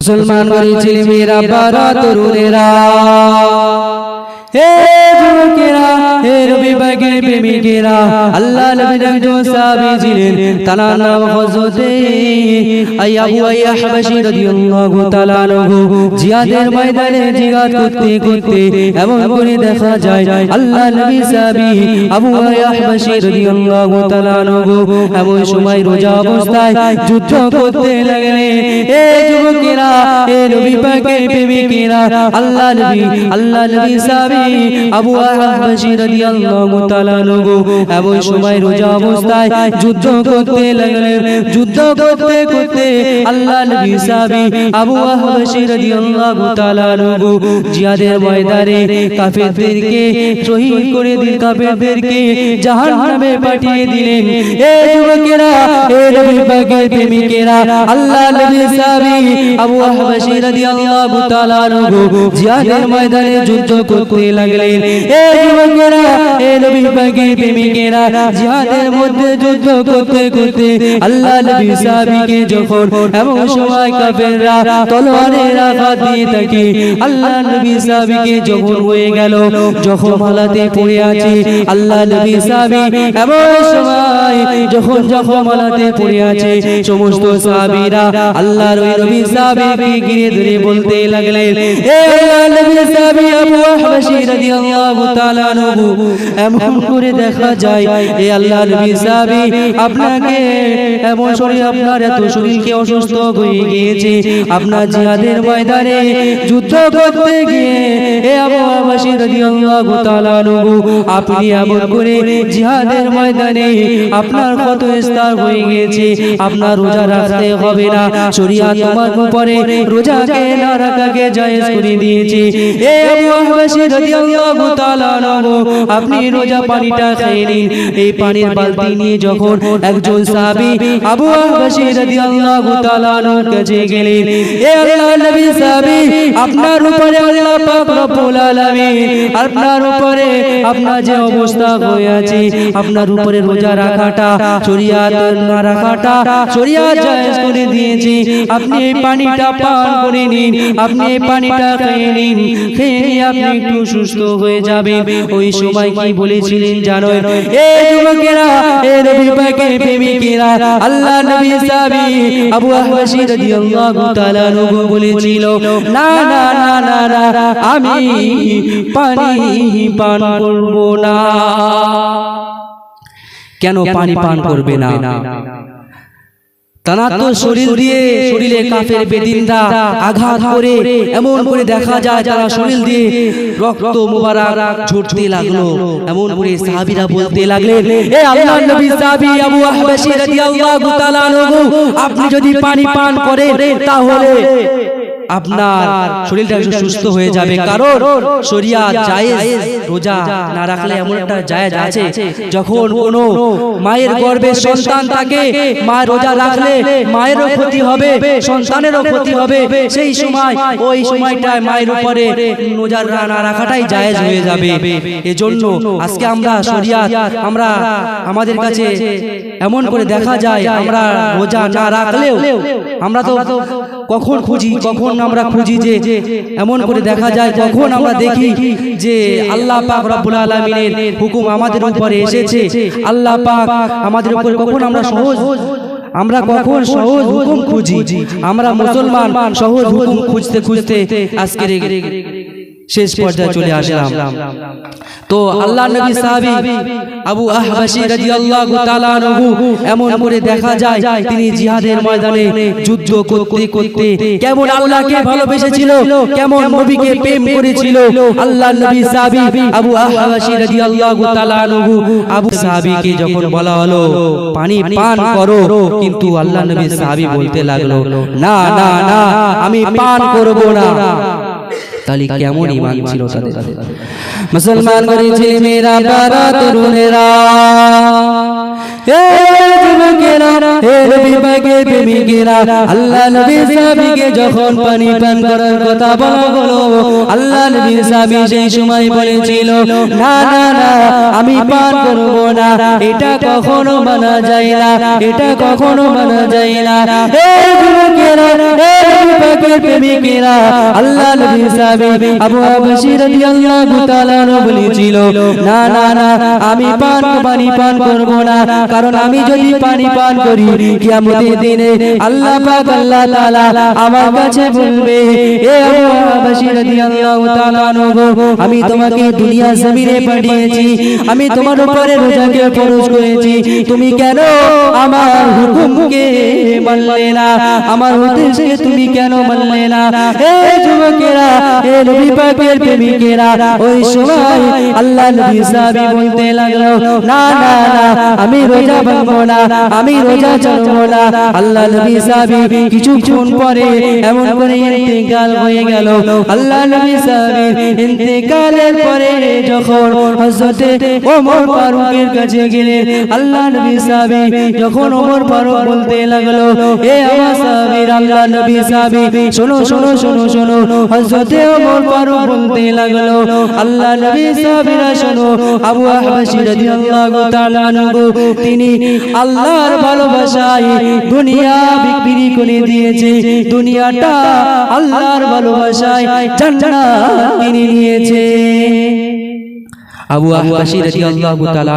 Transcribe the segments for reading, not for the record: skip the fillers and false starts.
মুসলমান বাড়ি ছেলে মেয়েরা বারা তরুণেরা, হে যুবকেরা, হে নবী পাকের প্রেমিকেরা, আল্লাহ নবীর একজন সাহাবী ছিলেন, তার নাম হযরত আবু আইয়া হাবশী রাদিয়াল্লাহু তাআলা আনহু। জিহাদের ময়দানে জিহাদ করতে করতে এমন করে দেখা যায় আল্লাহ নবী সাহাবী আবু আইয়া হাবশী রাদিয়াল্লাহু তাআলা আনহু এমন সময় রোজা অবস্থায় যুদ্ধ করতে লাগলেন। হে যুবকেরা, হে নবী পাকের প্রেমিকেরা, আল্লাহ নবী সাহাবী আবু আইয়া হাবশী রাদিয়াল্লাহু তাআলা আনহু এমন সময় রোজা অবস্থায় যুদ্ধ করতে লাগলেন। যুদ্ধ করতে করতে আল্লাহ নবী সাহাবী আবু আইয়া হাবশী রাদিয়াল্লাহু তাআলা আনহু জিহাদের ময়দানে কাফেরদেরকে শহীদ করে দিলেন, কাফেরদেরকে জাহান্নামে পাঠিয়ে দিলেন। হে যুবকেরা, হে নবী পাকের প্রেমিকেরা, আল্লাহ নবী সাহাবী আবু আইয়া হাবশী রাদিয়াল্লাহু তাআলা আনহু জিহাদের ময়দানে যুদ্ধ করতে লাগলেন। হে যুবকেরা, হে নবী পাকের প্রেমিকেরা, জিহাদের মধ্যে যুদ্ধ করতে করতে আল্লাহ নবী সাহাবীকে যখন এমন সময় কাফেররা তলোয়ারের আঘাত দিয়ে থাকে, আল্লাহ নবী সাহাবীকে যখন হয়ে গেল, যখন হালাতে পড়ে আছে আল্লাহ নবী সাহাবী এমন সময় যখন হালাতে পড়ে আছে, সমস্ত সাহাবীরা আল্লাহর ওই নবী সাহাবীকে ঘিরে ধরে বলতে লাগলেন, হে আল্লাহর নবী সাহাবী আবু আইয়া হাবশী রাদিয়াল্লাহু তাআলা আনহু, এমন করে দেখা যায় হে আল্লাহর নবী সাহাবী আপনাকে এমন শরীর, আপনার এত শরীরকে অসুস্থ হয়ে গিয়েছে, আপনার জিহাদের ময়দানে যুদ্ধ করতে গিয়ে হে আবু আইয়া হাবশী রাদিয়াল্লাহু তাআলা আনহু আপনি এমন করে জিহাদের ময়দানে আপনার কত স্তর হয়ে গিয়েছে, আপনার রোজা রাখতে হবে না, শরীয়ত তোমার উপরে রোজাকে না রাখাকে জায়েজ করে দিয়েছে। হে আবু আইয়া হাবশী রাদিয়াল্লাহু তাআলা আনহু আপনি রোজা পানিটা খেয়ে নিন। এই পানির বালতি নিয়ে যখন একজন সাহাবী আবু আইয়া হাবশী রাদিয়াল্লাহু তাআলা আনহুর কাছে গেলেন, হে আল্লাহর নবী সাহাবী আপনার উপরে আল্লাহ পাক রব্বুল আলামিন আপনার উপরে আপনার যে অবস্থা হয়ে আছে, আপনার উপরে রোজা রাখাটা শরীয়ত না রাখাটা শরীয়ত জায়েজ করে দিয়েছে, আপনি এই পানিটা পান করে নিন, আপনি এই পানিটা খেয়ে নিন, খেয়ে নিয়ে আপনি একটু সুস্থ হয়ে যাবেন। ওই সময় কি বলেছিলেন জানো? হে যুবকেরা, হে নবী পাকের প্রেমিকেরা, আল্লাহ নবী সাহাবী আবু আইয়া হাবশী রাদিয়াল্লাহু তাআলা আনহু বলেছিল, না না না না না, আমি পানি পান করব না। কেন পানি পান করবে না? তারা তো শরীরে কাফের বেদিনরা আঘাত করে এমন করে দেখা যায় তারা শরীর দিয়ে রক্ত মুবারক ঝরতে লাগলো। এমন করে সাহাবীরা বলতে লাগলেন, হে আল্লাহর নবী সাহাবী আবু আইয়া হাবশী রাদিয়াল্লাহু তাআলা আনহু আপনি যদি পানি পান করেন তাহলে আপনার শরীরটা সুস্থ হয়ে যাবে, কারণ শরীয়ত জায়েজ রোজা না রাখলে এমন একটা জায়েজ আছে, যখন কোনো মায়ের গর্ভে সন্তান থাকে, মা রোজা রাখলে মায়েরও ক্ষতি হবে, সন্তানেরও ক্ষতি হবে, সেই সময় ওই সময়টায় মায়ের উপরে রোজা না রাখাটাই জায়েজ হয়ে যাবে। এজন্য আজকে আমরা শরীয়ত আমরা আমাদের কাছে এমন করে দেখা যায় আমরা রোজা না রাখলেও আমরা তো কখন আমরা খুঁজি যে এমন করে দেখা যায়, কখন আমরা দেখি যে আল্লাহ পাক রব্বুল আলামিনের হুকুম আমাদের উপরে এসেছে, আল্লাহ পাক আমাদের উপরে কখন আমরা কখন সহজ হুকুম খুঁজি, আমরা মুসলমান সহজ হুকুম খুঁজতে খুঁজতে আজকের শেষ পর্যায়ে চলে আসলাম। তো আল্লাহর নবী সাহাবী আবু আইয়া হাবশী রাদিয়াল্লাহু তাআলা আনহু এমন করে দেখা যায় তিনি জিহাদের ময়দানে যুদ্ধ করতে করতে কেমন আল্লাহকে ভালোবেসেছিল, কেমন নবীকে প্রেম করেছিল। আল্লাহর নবী সাহাবী আবু আইয়া হাবশী রাদিয়াল্লাহু তাআলা আনহু আবু সাহাবীকে যখন বলা হলো পানি পান করো, কিন্তু আল্লাহর নবী সাহাবী বলতে লাগলো, না না না, আমি পান করব না। তাহলে কেমন ঈমান ছিল তাদের? মুসলমান বাড়ি ছেলে মেয়েরা, বারা তরুণেরা, এ যুবকেরা হে নবী পাকের প্রেমিকেরা আল্লাহ নবী সাহাবীকে যখন পানি পান করার কথা বলা হলো আল্লাহ নবী সাহাবী সেই সময় বলেছিল না না না আমি পান করব না এটা কখনো মানা যায় না এটা কখনো মানা যায় না হে যুবকেরা হে নবী পাকের প্রেমিকেরা আল্লাহ নবী সাহাবী আবু হাবশী রাদিয়াল্লাহু তাআলা বলেছিল না না না আমি পানি পান করব না কারণ আমি যদি পানি পান করি কিয়ামতের দিনে আল্লাহ পাক আল্লাহ তাআলা আমার কাছে বলবে এ আবু হাবশী রাদিয়াল্লাহু তাআলা আমি তোমাকে দুনিয়া জমিনে পাঠিয়েছি আমি তোমার উপরে রোজাকে ফরজ করেছি তুমি কেন আমার হুকুমকে মানলে না আমার উদ্দেশ্যকে তুমি কেন মানলে না হে যুবকেরা হে নবী পাকের প্রেমিকেরা ওই সময় আল্লাহ নবী সাহাবী বলতে লাগলো না না না আমি রোজা ভাঙবো না আমি রোজা ছাড়বো না আল্লাহ নবী সাহাবী কিছুক্ষণ পরে এমন করে ইন্তেকাল হয়ে গেল আল্লাহ নবী সাহাবী ইন্তেকালের পরে যখন হযরতে ওমর ফারুকের কাছে গেলেন আল্লাহ নবী সাহাবী যখন ওমর ফারুক বলতে লাগলো এ আমার সাহাবী আল্লাহ নবী সাহাবী শোনো শোনো শোনো শোনো হযরতে ওমর ফারুক বলতে লাগলো আল্লাহ নবী সাহাবীরা শোনো আবু হাবশী রাদিয়াল্লাহু তাআলা তিনি আল্লাহর ভালোবাসায় দুনিয়া বিক্রি করে দিয়েছে দুনিয়াটা আল্লাহর ভালোবাসায় জান্নাত কিনে নিয়েছে আবু হাবশী রাদিয়াল্লাহু তাআলা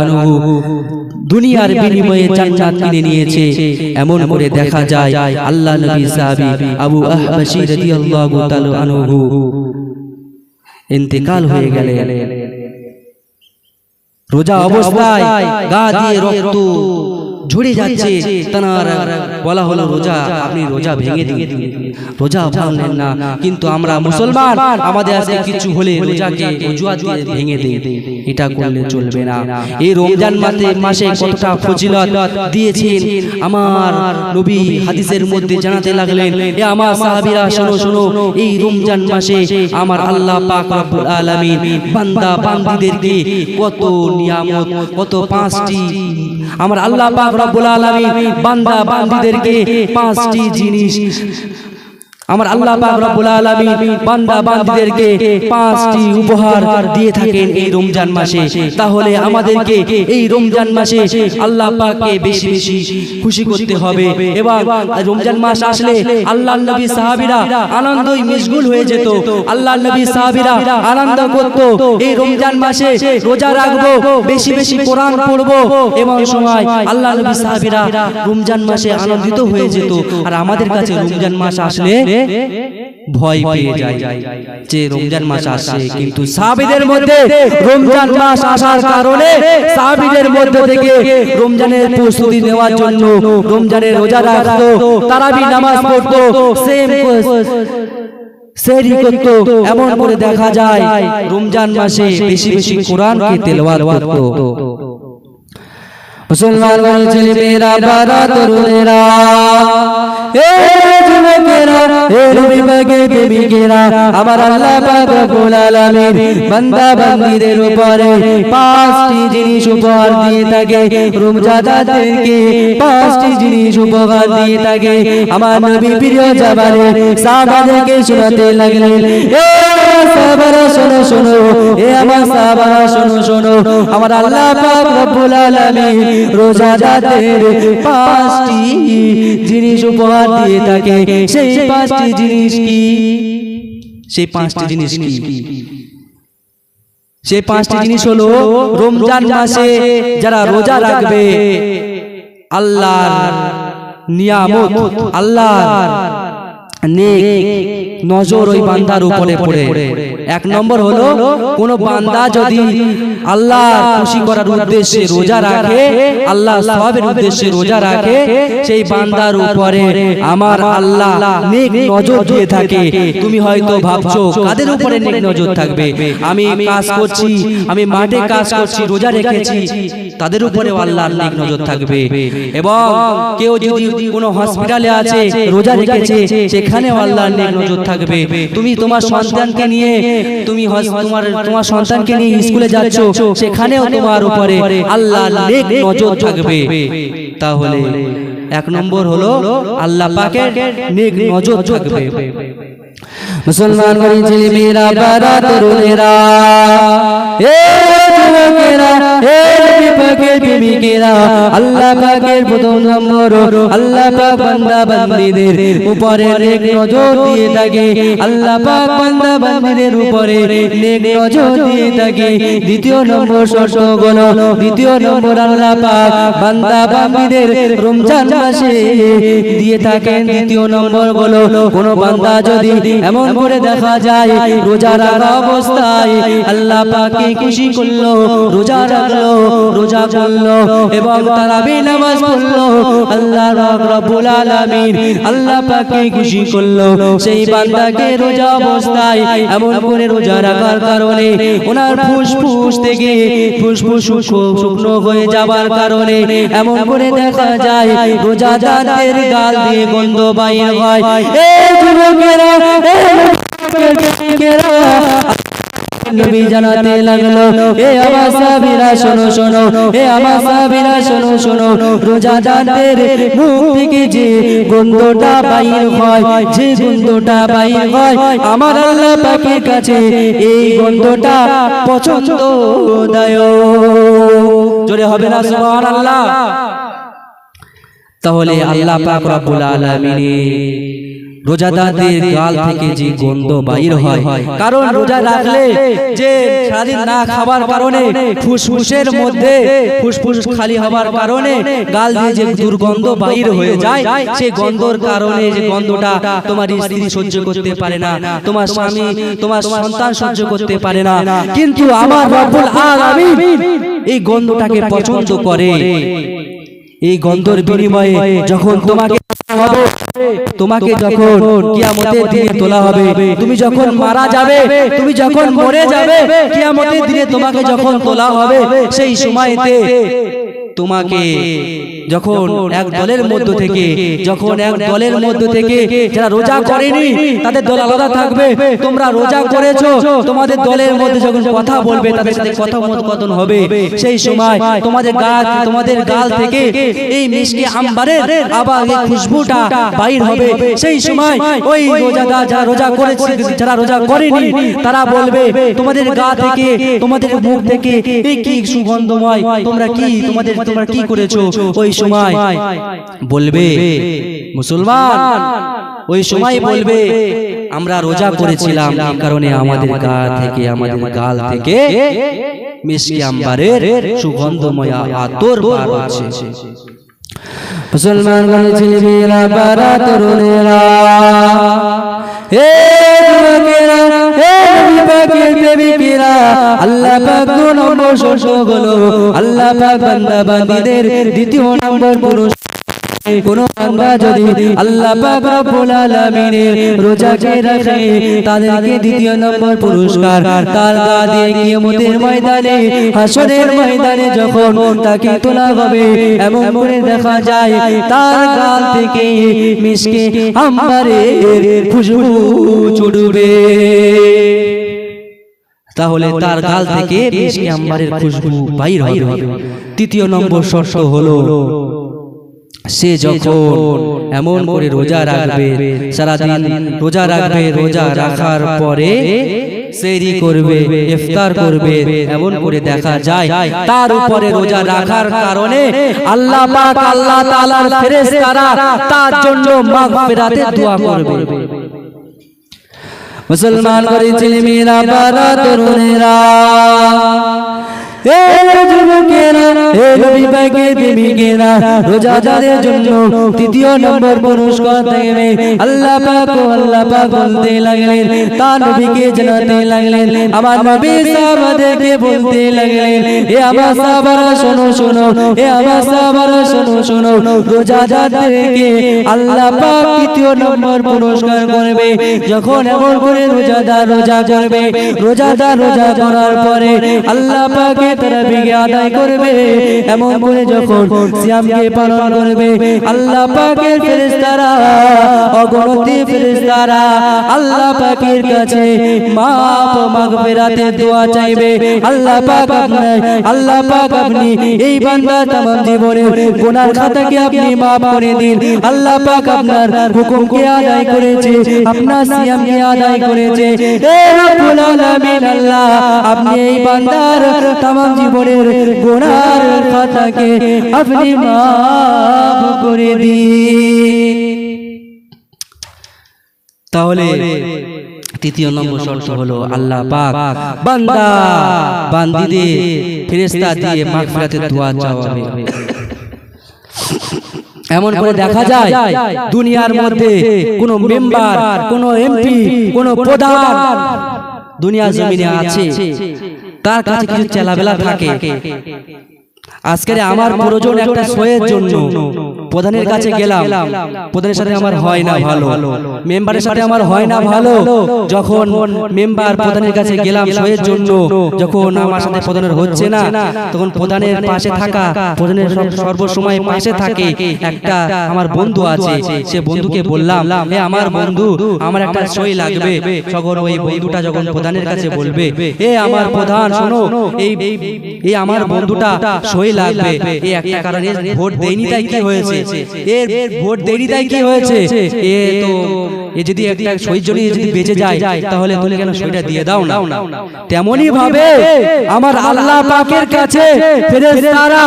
দুনিয়ার বিনিময়ে জান্নাত কিনে নিয়েছে এমন করে দেখা যায় আল্লাহ নবী সাহাবী আবু হাবশী রাদিয়াল্লাহু তাআলা আনহু ইন্তেকাল হয়ে গেলেন রোজা অবস্থায় গা দিয়ে রক্ত ঝরে যাচ্ছে তার বলা হলো রোজা আপনি রোজা ভেঙে দিন রোজা ভাঙলেন না কিন্তু আমরা মুসলমান আমাদের আজকে কিছু হলে রোজাকে অজুহাত দিয়ে ভেঙে দেই এটা করলে চলবে না এই রমজান মাসে কতটা ফজিলত দিয়েছেন আমার নবী হাদিসের মধ্যে জানাতে লাগলেন এ আমার সাহাবীরা শোনো শোনো এই রমজান মাসে আমার আল্লাহ পাক রব্বুল আলামিন বান্দা বান্দীদেরকে কত নিয়ামত কত পাঁচটি আমার আল্লাহ পাক রব্বুল আলামিন বান্দা বান্দীদেরকে পাঁচটি জিনিস আমার আল্লাহ পাক রব্বুল আলামিন বান্দা বান্দীদেরকে পাঁচটি উপহার দিয়ে থাকেন এই রমজান মাসে তাহলে আমাদেরকে এই রমজান মাসে আল্লাহ পাককে বেশি বেশি খুশি করতে হবে এবং রমজান মাস আসলে আল্লাহর নবী সাহাবীরা আনন্দই মশগুল হয়ে যেত আল্লাহর নবী সাহাবীরা আনন্দ করত এই রমজান মাসে রোজা রাখবো বেশি বেশি কোরআন পড়বো এবং সময় আল্লাহর নবী সাহাবীরা রমজান মাসে আনন্দিত হয়ে যেত আর আমাদের কাছে রমজান মাস আসলে ভয় পেয়ে যায় যে রমজান মাস আসে কিন্তু সাহাবীদের মধ্যে রমজান মাস আসার কারণে সাহাবীদের মধ্যে থেকে রমজানের প্রস্তুতি নেওয়ার জন্য রমজানের রোজা রাখতো তারাবি নামাজ পড়তো সেহরি করতো এমন করে দেখা যায় রমজান মাসে বেশি বেশি কোরআনকে তেলাওয়াত করতো মুসলমান ছেলেমেয়েরা বারা তরুণেরা এ যুবকেরা হে নবী পাকের প্রেমিকেরা আমার আল্লাহ পাক রব্বুল আলামিন বান্দা বান্দীদের উপরে পাঁচটি জিনিস উপহার দিয়ে থাকে রমজাদারদেরকে পাঁচটি জিনিস উপহার দিয়ে থাকে আমার নবী প্রিয় জাবালে সাহাবাদেরকে শোনাতে লাগলেন এ সাহাবারা শোনো শোনো এ আমার সাহাবারা শোনো শোনো আমার আল্লাহ পাক রব্বুল আলামিন রোজাদারদের পাঁচটি জিনিস উপহার দিয়ে থাকে সেই পাঁচটি জিনিস কি সেই পাঁচটি জিনিস কি সেই পাঁচটি জিনিস হলো রমজান মাসে যারা রোজা রাখবে আল্লাহর নিয়ামত আল্লাহর নেক নজর ওই বান্দার উপরে পড়ে এক নম্বর হলো কোন বান্দা যদি আল্লাহর খুশি করার উদ্দেশ্যে রোজা রাখে আল্লাহ সওয়াবের উদ্দেশ্যে রোজা রাখে সেই বান্দার উপরে আমার আল্লাহ নেক নজর দিয়ে থাকে তুমি হয়তো ভাবছো কাদের উপরে নেক নজর থাকবে আমি কাজ করছি আমি মাঠে কাজ করছি রোজা রেখেছি তাদের উপরে আল্লাহর নেক নজর থাকবে এবং কেউ যদি কোনো হসপিটালে আছে রোজা রেখেছে সেখানে আল্লাহর নেক নজর থাকবে তুমি তোমার সন্তানকে নিয়ে তুমি তোমার সন্তানকে নিয়ে স্কুলে যাচ্ছ, সেখানেও তোমার উপরে আল্লাহ নেক নজর থাকবে। তাহলে এক নম্বর হলো আল্লাহ পাকের নেক নজর থাকবে। মুসলমান ঘরের ছেলেমেয়েরা, বারা তরুণেরা, এ যুবকেরা, এ নবী পাকের প্রেমিকেরা, আল্লাহ পাকের প্রথম নম্বর আল্লাহ পাক বান্দা বান্দীদের উপরে নেক নজর দিয়ে থাকে। আল্লাহ পাক বান্দা বান্দীদের উপরে নেক নজর দিয়ে থাকে। দ্বিতীয় নম্বর শর্ত হলো, দ্বিতীয় নম্বর আল্লাহ পাক বান্দা বান্দীদের রমজান মাসে দিয়ে থাকেন। দ্বিতীয় নম্বর হলো, কোন বান্দা যদি এমন করে দেখা যায় রোজা রাখা অবস্থায় আল্লাহ পাককে খুশি করলো, রোজা রাখলো, রোজা করলো এবং তারাবি নামাজ পড়লো, আল্লাহ রাব্বুল আলামিন আল্লাহ পাককে খুশি করলো, সেই বান্দাকে রোজা অবস্থায় এমন করে রোজা রাখার কারণে ওনার ফুসফুস থেকে ফুসফুস শুকনো হয়ে যাবার কারণে এমন করে দেখা যায় রোজাদারদের গাল দিয়ে গন্ধ বাইর হয়। এই যুবকেরা, নবী জানাতে লাগলো, এ আমার সাহাবীরা শোনো শোনো, এ আমার সাহাবীরা শোনো শোনো, রোজাদারদের মুখ থেকে যে গন্ধটা বাইর হয়, যে গন্ধটা বাইর হয়, আমার আল্লাহ পাকের কাছে এই গন্ধটা পছন্দদায়ক। জোরে হবে না সুবহানাল্লাহ? তাহলে আল্লাহ পাক রব্বুল আলামিন রোজাদারদের গাল থেকে যে গন্ধ বাইর হয়, কারণ রোজা রাখলে যে সারাদিন না খাবার কারণে ফুসফুসের মধ্যে ফুসফুস খালি হবার কারণে গাল দিয়ে যে দুর্গন্ধ বাইর হয়ে যায়, সেই গন্ধর কারণে যে গন্ধটা তোমার স্ত্রী সহ্য করতে পারে না, তোমার স্বামী, তোমার সন্তান সহ্য করতে পারে না, কিন্তু আমার রব্বুল আলামিন এই গন্ধটাকে পছন্দ করে। এই গন্ধের বিনিময়ে যখন তোমাকে যখন কিয়ামতের দিনে তোলা হবে, তুমি যখন মারা যাবে, তুমি যখন মরে যাবে, কিয়ামতের দিনে তোমাকে যখন তোলা হবে, সেই সময়তে তোমাকে যখন এক দলের মধ্য থেকে, যখন এক দলের মধ্য থেকে যারা রোজা করেনি তাদের দল আলাদা থাকবে, তোমরা রোজা করেছো, তোমাদের দলের মধ্যে যখন কথা বলবে তাদের সাথে কথোপকথন হবে, সেই সময় তোমাদের গাল থেকে এই মিষ্টি আম্বারের আবার এই খুশবুটা বাইর হবে। সেই সময় ওই রোজাদার যারা রোজা করেছে, যারা রোজা করেনি, তারা বলবে তোমাদের গা থেকে, তোমাদের মুখ থেকে এই কি সুগন্ধময়, তোমরা কি করেছো? ওই সময় বলবে মুসলমান, ওই সময় বলবে আমরা রোজা করেছিলাম, এই কারণে আমাদের গা থেকে, আমাদের গাল থেকে মিষ্টি আম্বারের সুগন্ধময় আতর বার হচ্ছে। মুসলমান ঘরের ছেলেমেয়েরা, বারা তরুণেরা, হে যুবকেরা, হে নবী পাকের প্রেমিকেরা, আল্লাহ পাক দু নম্বর শর্ত হলো আল্লাহ পাক বান্দা বান্দীদের দ্বিতীয় নম্বর পুরস্কার। কোন বান্দা যদি আল্লাহ পাক রব্বুল আলামিনের রোজাকে রাখে, তাদেরকে দ্বিতীয় নম্বর পুরস্কার তার গা দিয়ে কিয়ামতের ময়দানে, হাসরের ময়দানে যখন তাকে তোলা হবে, এমন করে দেখা যায় তার গাল থেকে মিশকে আম্বারের খুশবু ছুটবে। তাহলে তার গাল থেকে মিশকে আম্বারের খুশবু বাইর হবে। তৃতীয় নম্বর শর্ত হলো সে যখন এমন করে রোজা রাখবে, সারাদিন রোজা রাখবে, রোজা রাখার পরে সেহরি করবে, ইফতার করবে, এমন করে দেখা যায় তার উপরে রোজা রাখার কারণে আল্লাহ পাক, আল্লাহ তাআলার ফেরেশতারা তার জন্য মাগফিরাতের দোয়া করবে। মুসলমান ঘরের ছেলেমেয়েরা, বারা তরুণেরা, হে যুবকেরা, হে নবী পাকের প্রেমিকেরা, রোজাদারের জন্য তৃতীয় নম্বর পুরস্কার থাকবে। আল্লাহ পাক বলতে লাগলেন, তার নবীকে জানাতে লাগলেন, আমার নবী সাহাবাদেরকে বলতে লাগলেন, হে আমার সাহাবারা শোনো শোনো, হে আমার সাহাবারা শোনো শোনো, রোজাদারদেরকে আল্লাহ পাক তৃতীয় নম্বর পুরস্কার করবে। যখন এমন করে রোজাদার রোজা করবে, রোজাদার রোজা করার পরে আল্লাহ পাকের তারাবিকে আদায় করবে এমন করে যখন সিয়ামকে পালন করবে আল্লাহ পাকের ফেরেশতারা অগণিত ফেরেশতারা আল্লাহ পাকের কাছে মাফ মাগফিরাতের দোয়া চাইবে। আল্লাহ পাক আপনি এই বান্দার तमाम জীবনের গুনার খাতাকে আপনি maaf করে দিন। আল্লাহ পাক আপনার হুকুমকে আদায় করেছে, আপনার সিয়ামকে আদায় করেছে। হে রব্বুল আলামিন আল্লাহ আপনি এই বান্দার तमाम জীবনের গুনার খাতাকে আপনি maaf করে দিন। তাহলে তৃতীয় নম্বর শর্ত হলো আল্লাহ পাক বান্দা বান্দীদের ফেরেশতা দিয়ে মাগফিরাতের দোয়া চাওয়াবে। এমন করে দেখা যায় দুনিয়ার মধ্যে কোন মেম্বার, কোন এমপি, কোন প্রধান দুনিয়া জমিনে আছে, তার কাছে কিছু চেলাবেলা থাকে। আজকে আমার প্রয়োজন একটা সয়ের জন্য প্রধানের কাছে গেলাম, প্রধানের সাথে আমার হয় না ভালো, মেম্বারের সাথে আমার হয় না ভালো। যখন মেম্বার প্রধানের কাছে গেলাম সয়ের জন্য, যখন আমার সাথে প্রধানের হচ্ছে না, তখন প্রধানের পাশে থাকা, প্রধানের সর্বসময় পাশে থাকে একটা আমার বন্ধু আছে, সে বন্ধুকে বললাম হে আমার বন্ধু আমার একটা সই লাগবে। তখন ওই বন্ধুটা যখন প্রধানের কাছে বলবে এ আমার প্রধান শোনো, এই আমার বন্ধুটা সই লাগবে, এই একটা কারণে ভোট দেয়নি তাই কি হয়েছে, এর ভোট দেয়নি তাই কি হয়েছে, এ তো এ যদি একটা সইর জন্য যদি বেঁচে যায় তাহলে তুমি কেন সইটা দিয়ে দাও না। তেমনি ভাবে আমার আল্লাহ পাকের কাছে ফেরেশতারা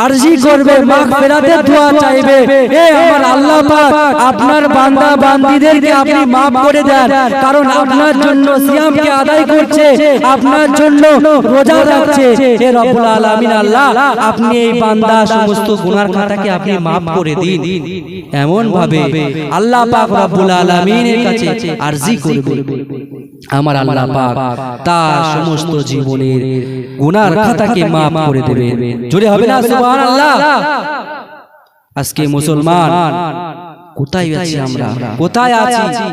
আরজি করবে, মাগফিরাতের দোয়া চাইবে। এ আমার আল্লাহ পাক আপনার বান্দা বান্দীদেরকে আপনি maaf করে দেন, কারণ আপনার জন্য সিয়ামকে আদায় করছে, আপনার জন্য রোজা রাখছে। হে রব্বুল আলামিন আল্লাহ আপনি এই বান্দা সমস্ত গুনার খাতাকে আপনি maaf করে দিন। এমন ভাবে আল্লাহ পাক রব্বুল আলামিনের কাছে আরজি করবে, আমার আল্লাহ পাক তার সমস্ত জীবনের গুনার খাতাকে maaf করে দেবে। জোরে হবে না সুবহানাল্লাহ। আজকে মুসলমান কোথায় আছি আমরা, কোথায় আছি?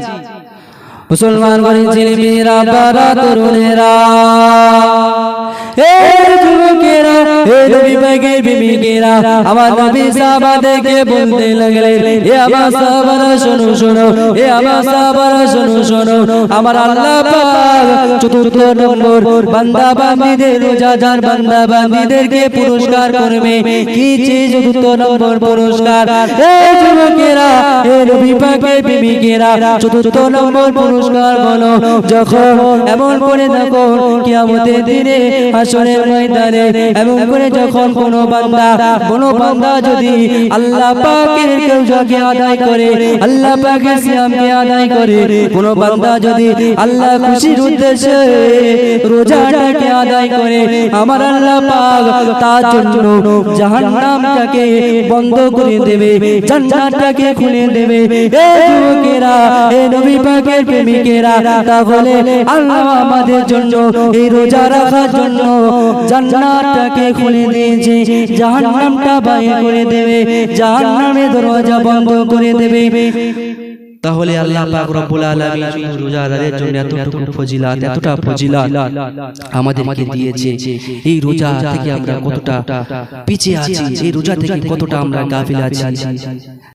মুসলমান ঘরের ছেলেমেয়েরা, বাবা তরুণেরা, হে যুবকেরা, হে নবী পাকের প্রেমিকেরা, আমার নবী সাহাবাদেরকে বলতে লাগলেন হে আমার সাহাবারা শোনো শোনো, হে আমার সাহাবারা শোনো শোনো, আমার আল্লাহ পাক চতুর্থ নম্বর বান্দা বান্দীদের, রোজাদার বান্দা বান্দীদেরকে পুরস্কার করবে। কি চতুর্থ নম্বর পুরস্কার? হে যুবকেরা, হে নবী পাকের প্রেমিকেরা, চতুর্থ নম্বর পুরস্কার হলো যখন এমন করে দেখো কিয়ামতের দিনে হাসরের ময়দানে এমন করে যখন কোনো বান্দা যদি আল্লাহ পাকের রোজাকে আদায় করে, আল্লাহ পাকের সিয়ামকে আদায় করে, কোনো বান্দা যদি আল্লাহ খুশির উদ্দেশ্যে রোজাটাকে আদায় করে, আমার আল্লাহ পাক তার জন্য জাহান্নামটাকে বন্ধ করে দেবে, জান্নাতটাকে খুলে দেবে। হে যুবকেরা, হে নবী পাকের প্রেমিকেরা, তাহলে আল্লাহ আমাদের জন্য এই রোজা রাখার জন্য জান্নাতটাকে খুলে দিয়েছে, জাহান্নামটা বাইরে করে দেবে, জাহান্নামের দরজা বন্ধ করে দেবে। তাহলে আল্লাহ পাক রব্বুল আলামিন রোজাদারের জন্য এতটুকু ফজিলত, এতটা ফজিলত আমাদেরকে দিয়েছে। এই রোজা থেকে আমরা কতটা পিছিয়ে আছি, এই রোজা থেকে কতটা আমরা গাফিল আছি।